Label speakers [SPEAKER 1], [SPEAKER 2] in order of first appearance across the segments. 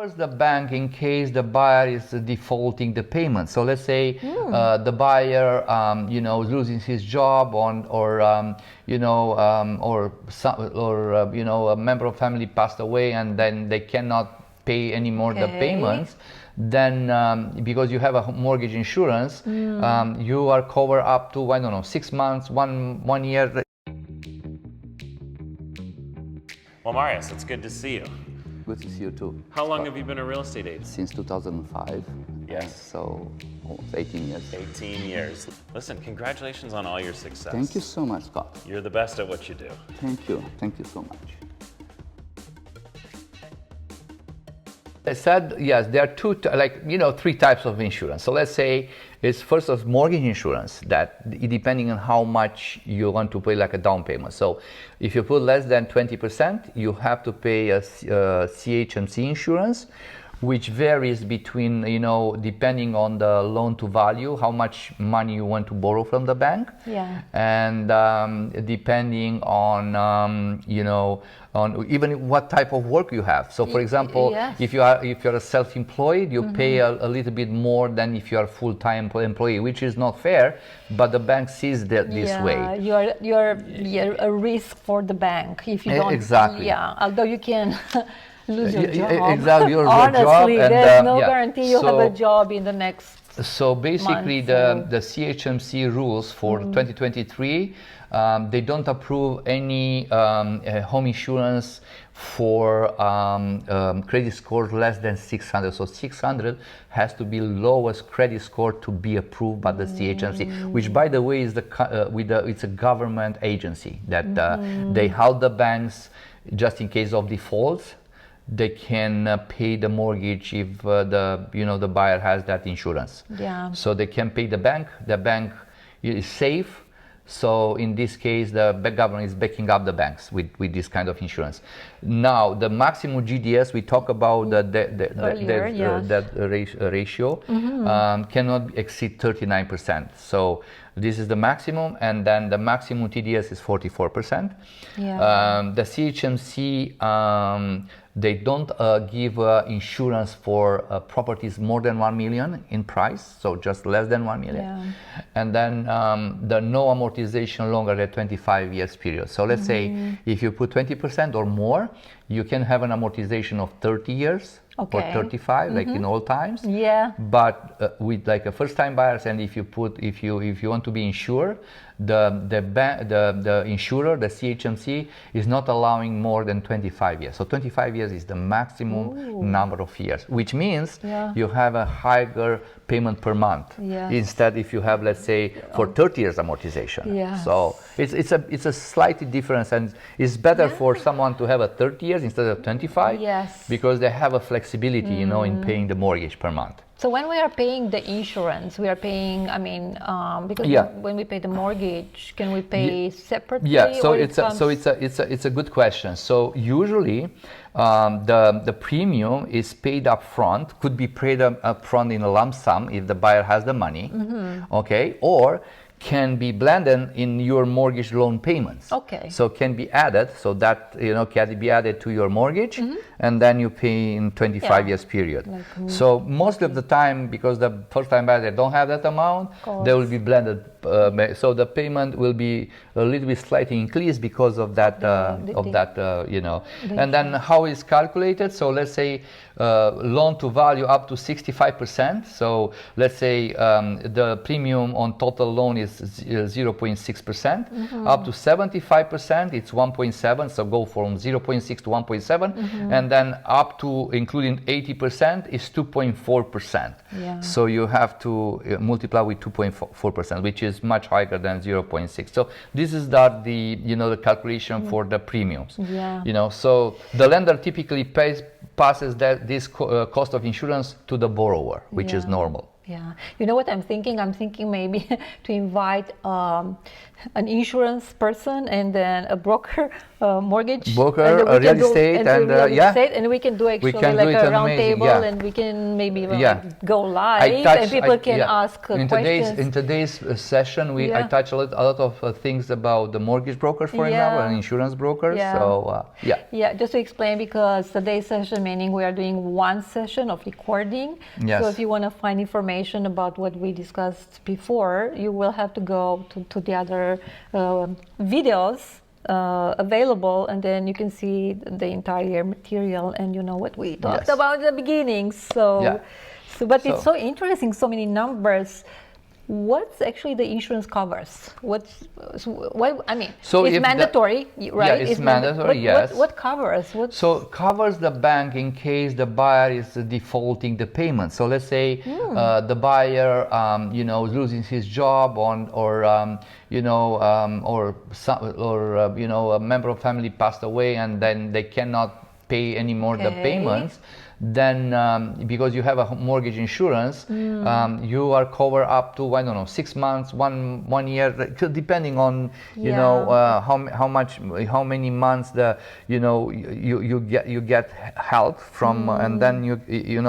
[SPEAKER 1] covers the bank in case the buyer is defaulting the payment. So let's say the buyer, is losing his job, or a member of family passed away, and then they cannot pay anymore the payments. Then, because you have a mortgage insurance, you are covered up to 6 months, one year.
[SPEAKER 2] Well, Marius, it's good to see you.
[SPEAKER 3] Good to see you too.
[SPEAKER 2] How long have you been a real estate agent?
[SPEAKER 3] Since 2005.
[SPEAKER 2] Yes.
[SPEAKER 3] So almost 18 years.
[SPEAKER 2] 18 years. Listen, congratulations on all your success.
[SPEAKER 3] Thank you so much, Scott.
[SPEAKER 2] You're the best at what you do.
[SPEAKER 3] Thank you. Thank you so much.
[SPEAKER 1] I said, yes, there are three types of insurance. So let's say it's first of mortgage insurance, that depending on how much you want to pay, like a down payment. So if you put less than 20%, you have to pay a CMHC insurance, which varies between, depending on the loan to value, how much money you want to borrow from the bank.
[SPEAKER 4] Yeah.
[SPEAKER 1] And depending on, on even what type of work you have. So for example,
[SPEAKER 4] yes.
[SPEAKER 1] if you're a self-employed, you pay a little bit more than if you're a full-time employee, which is not fair, but the bank sees that this way.
[SPEAKER 4] You're a risk for the bank if you don't.
[SPEAKER 1] Exactly.
[SPEAKER 4] Yeah, although you can lose your job.
[SPEAKER 1] Exactly, your
[SPEAKER 4] Honestly,
[SPEAKER 1] job.
[SPEAKER 4] there's no guarantee you'll have a job in the next.
[SPEAKER 1] So basically, the CMHC rules for 2023, they don't approve any home insurance for credit scores less than 600. So 600 has to be lowest credit score to be approved by the CMHC, which, by the way, is it's a government agency that they help the banks just in case of defaults. They can pay the mortgage if the buyer has that insurance.
[SPEAKER 4] Yeah.
[SPEAKER 1] So they can pay the bank. The bank is safe. So in this case, the government is backing up the banks with this kind of insurance. Now, the maximum GDS, we talk about that ratio cannot exceed 39%. So this is the maximum, and then the maximum TDS is 44%.
[SPEAKER 4] Yeah.
[SPEAKER 1] The CMHC, they don't give insurance for properties more than 1 million in price, so just less than 1 million.
[SPEAKER 4] Yeah.
[SPEAKER 1] And then the no amortization longer than 25 years period. So let's say if you put 20% or more, you can have an amortization of 30 years or 35, like in old times.
[SPEAKER 4] Yeah.
[SPEAKER 1] But with like a first-time buyers, and if you want to be insured, the insurer, the CMHC, is not allowing more than 25 years. So 25 years is the maximum number of years, which means you have a higher payment per month.
[SPEAKER 4] Yes.
[SPEAKER 1] Instead, if you have, let's say, for 30 years amortization.
[SPEAKER 4] Yes.
[SPEAKER 1] So it's a slightly difference, and it's better for someone to have a 30 years instead of 25.
[SPEAKER 4] Yes.
[SPEAKER 1] Because they have a flexibility, in paying the mortgage per month.
[SPEAKER 4] So when we are paying the insurance, we are paying, because when we pay the mortgage, can we pay separately?
[SPEAKER 1] Yeah, so it's a good question. So usually the premium is paid up front, could be paid up front in a lump sum if the buyer has the money, okay, or can be blended in your mortgage loan payments.
[SPEAKER 4] Okay.
[SPEAKER 1] So can be added, so that can be added to your mortgage, and then you pay in 25 years period. So most of the time, because the first time buyer, they don't have that amount, they will be blended. So the payment will be a little bit slightly increased because of that. And then how is calculated? So let's say loan to value up to 65%. So let's say the premium on total loan is 0.6%. Up to 75%, it's 1.7. So go from 0.6 to 1.7, and then up to including 80% is 2.4%.
[SPEAKER 4] Yeah.
[SPEAKER 1] So you have to multiply with 2.4%, which is much higher than 0.6. So this is the calculation for the premiums.
[SPEAKER 4] Yeah.
[SPEAKER 1] So the lender typically passes this cost of insurance to the borrower, which is normal.
[SPEAKER 4] Yeah. You know what I'm thinking? I'm thinking maybe to invite an insurance person and then a broker, mortgage
[SPEAKER 1] Broker,
[SPEAKER 4] and then we
[SPEAKER 1] real
[SPEAKER 4] can do-
[SPEAKER 1] estate, and
[SPEAKER 4] real
[SPEAKER 1] yeah.
[SPEAKER 4] estate, and we can do actually
[SPEAKER 1] can do
[SPEAKER 4] like
[SPEAKER 1] it
[SPEAKER 4] a round
[SPEAKER 1] amazing,
[SPEAKER 4] table,
[SPEAKER 1] yeah.
[SPEAKER 4] and we can maybe
[SPEAKER 1] Yeah.
[SPEAKER 4] like go live and people can ask questions.
[SPEAKER 1] In today's session, I
[SPEAKER 4] Yeah.
[SPEAKER 1] touch a lot of things about the mortgage brokers, for example, and insurance brokers.
[SPEAKER 4] Yeah.
[SPEAKER 1] So yeah.
[SPEAKER 4] Yeah, just to explain, because today's session, meaning we are doing one session of recording.
[SPEAKER 1] Yes.
[SPEAKER 4] So if you want to find information about what we discussed before, you will have to go to the other videos available, and then you can see the entire material and you know what we talked about at the beginning. So,
[SPEAKER 1] Yeah.
[SPEAKER 4] But it's so interesting, so many numbers. What's actually the insurance covers? What I mean,
[SPEAKER 1] So
[SPEAKER 4] it's
[SPEAKER 1] if
[SPEAKER 4] mandatory, right?
[SPEAKER 1] Yeah, it's mandatory, yes.
[SPEAKER 4] What covers?
[SPEAKER 1] So covers the bank in case the buyer is defaulting the payment. So let's say the buyer, losing his job or a member of family passed away, and then they cannot pay anymore the payments. Then because you have a mortgage insurance, you are covered up to 6 months, one year, depending on how many months you get help from, and then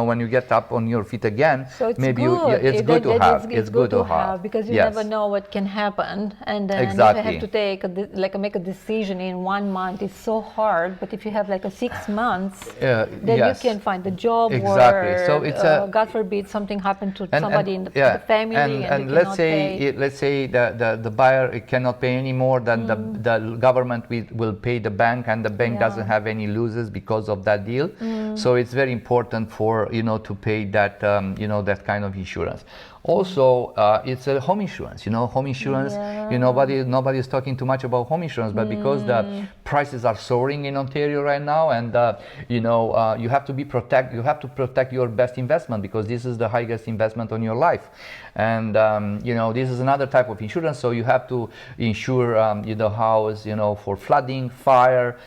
[SPEAKER 1] when you get up on your feet again,
[SPEAKER 4] so it's
[SPEAKER 1] maybe
[SPEAKER 4] good.
[SPEAKER 1] it's good to have.
[SPEAKER 4] It's good to have, because you never know what can happen, and then if you have to make a decision in 1 month, it's so hard. But if you have like a 6 months, then you can find the job, or
[SPEAKER 1] so it's
[SPEAKER 4] God forbid something happened to somebody in the family,
[SPEAKER 1] and let's say the buyer cannot pay anymore, then the government will pay the bank, and the bank doesn't have any losses because of that deal. So it's very important for to pay that that kind of insurance. Also, it's a home insurance. Home insurance. Nobody is talking too much about home insurance, but because the prices are soaring in Ontario right now, and you have to protect your best investment, because this is the highest investment on your life, and this is another type of insurance. So you have to insure the house, for flooding, fire,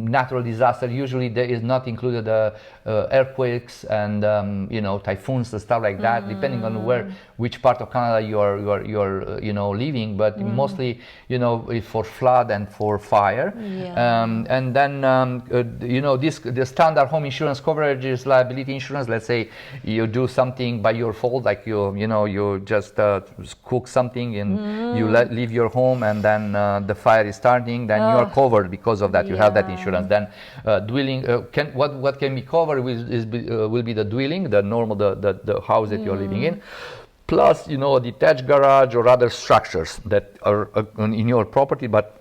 [SPEAKER 1] natural disaster. Usually there is not included earthquakes and typhoons and stuff like that, depending on which part of Canada you're living, but mostly for flood and for fire. And then the standard home insurance coverage is liability insurance. Let's say you do something by your fault, like you just cook something and you leave your home, and then the fire is starting, then you are covered because of that. You have that insurance. Then dwelling what can be covered will be the dwelling, the normal the house that you're living in, plus a detached garage or other structures that are in your property but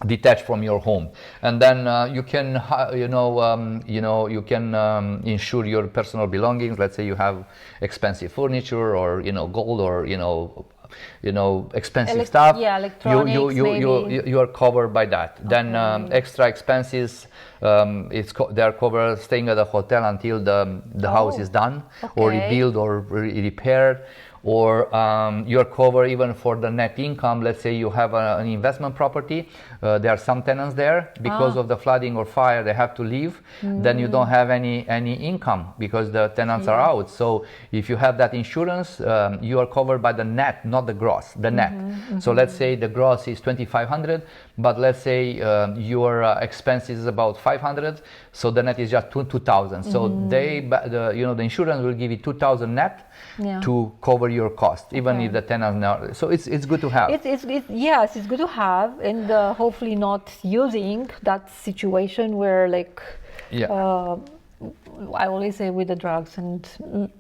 [SPEAKER 1] detached from your home. And then you can insure your personal belongings. Let's say you have expensive furniture, or gold, or expensive stuff.
[SPEAKER 4] Electronics,
[SPEAKER 1] you are covered by that. Then extra expenses, they are covered staying at a hotel until the house is done, or rebuilt, or repaired. Or you're covered even for the net income. Let's say you have an investment property, there are some tenants there, because of the flooding or fire they have to leave, then you don't have any income because the tenants are out. So if you have that insurance, you are covered by the net, not the gross, the net. So let's say the gross is 2,500, but let's say your expense is about 500, so the net is just 2,000. So the insurance will give you 2,000 net to cover your cost, even if the tenant now. So it's good to have.
[SPEAKER 4] It's good to have, and hopefully not using that situation where I always say with the drugs and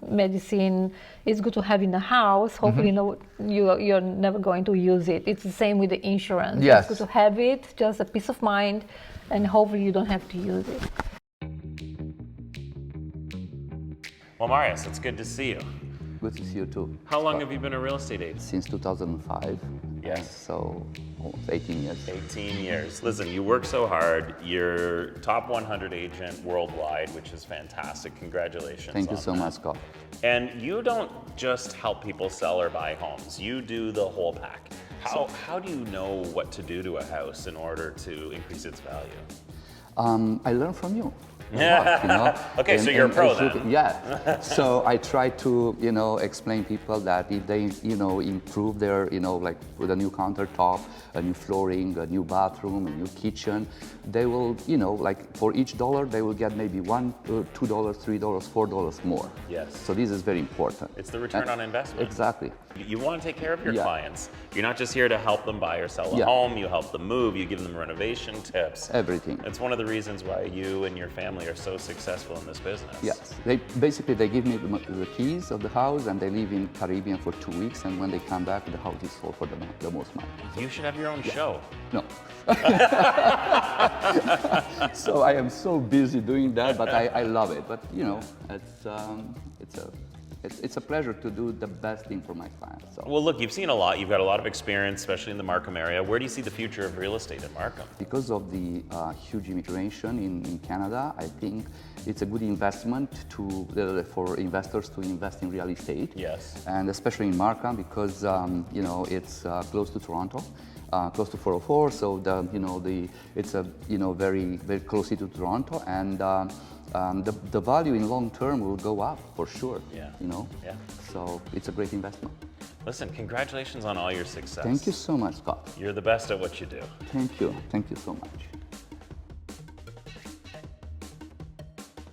[SPEAKER 4] medicine, it's good to have in the house. Hopefully, you're never going to use it. It's the same with the insurance.
[SPEAKER 1] Yes.
[SPEAKER 4] It's good to have it, just a peace of mind, and hopefully you don't have to use it.
[SPEAKER 2] Well, Marius, it's good to see you.
[SPEAKER 3] Good to see you too.
[SPEAKER 2] How long have you been a real estate agent?
[SPEAKER 3] Since 2005.
[SPEAKER 2] Yes.
[SPEAKER 3] So almost 18 years.
[SPEAKER 2] 18 years. Listen, you work so hard. You're top 100 agent worldwide, which is fantastic. Congratulations.
[SPEAKER 3] Thank you so much, Scott.
[SPEAKER 2] And you don't just help people sell or buy homes. You do the whole pack. How do you know what to do to a house in order to increase its value?
[SPEAKER 3] I learned from you. lot, you know.
[SPEAKER 2] Okay, so you're a pro
[SPEAKER 3] as you
[SPEAKER 2] then.
[SPEAKER 3] can- Yeah. So I try to, you know, explain people that if they, you know, improve their, you know, like with a new countertop, a new flooring, a new bathroom, a new kitchen, they will, you know, like for each dollar, they will get maybe $1, $2, $3, $4 more.
[SPEAKER 2] Yes.
[SPEAKER 3] So this is very important.
[SPEAKER 2] It's the return on investment.
[SPEAKER 3] Exactly.
[SPEAKER 2] You want to take care of your
[SPEAKER 3] Yeah.
[SPEAKER 2] clients. You're not just here to help them buy or sell a
[SPEAKER 3] Yeah.
[SPEAKER 2] home. You help them move. You give them renovation tips.
[SPEAKER 3] Everything.
[SPEAKER 2] It's one of the reasons why you and your family are so successful in this business.
[SPEAKER 3] Yes. They basically they give me the keys of the house and they live in Caribbean for 2 weeks, and when they come back, the house is sold for the most money.
[SPEAKER 2] You should have your own show.
[SPEAKER 3] No. So I am so busy doing that, but I love it. But you know, it's a pleasure to do the best thing for my clients. So.
[SPEAKER 2] Well, look, you've seen a lot. You've got a lot of experience, especially in the Markham area. Where do you see the future of real estate in Markham?
[SPEAKER 3] Because of the huge immigration in Canada, I think it's a good investment for investors to invest in real estate.
[SPEAKER 2] Yes.
[SPEAKER 3] And especially in Markham because you know it's close to Toronto, close to 404. So it's a very close to Toronto, and the value in long term will go up for sure.
[SPEAKER 2] Yeah.
[SPEAKER 3] You know.
[SPEAKER 2] Yeah.
[SPEAKER 3] So it's a great investment.
[SPEAKER 2] Listen, congratulations on all your success.
[SPEAKER 3] Thank you so much, Scott.
[SPEAKER 2] You're the best at what you do.
[SPEAKER 3] Thank you. Thank you so much.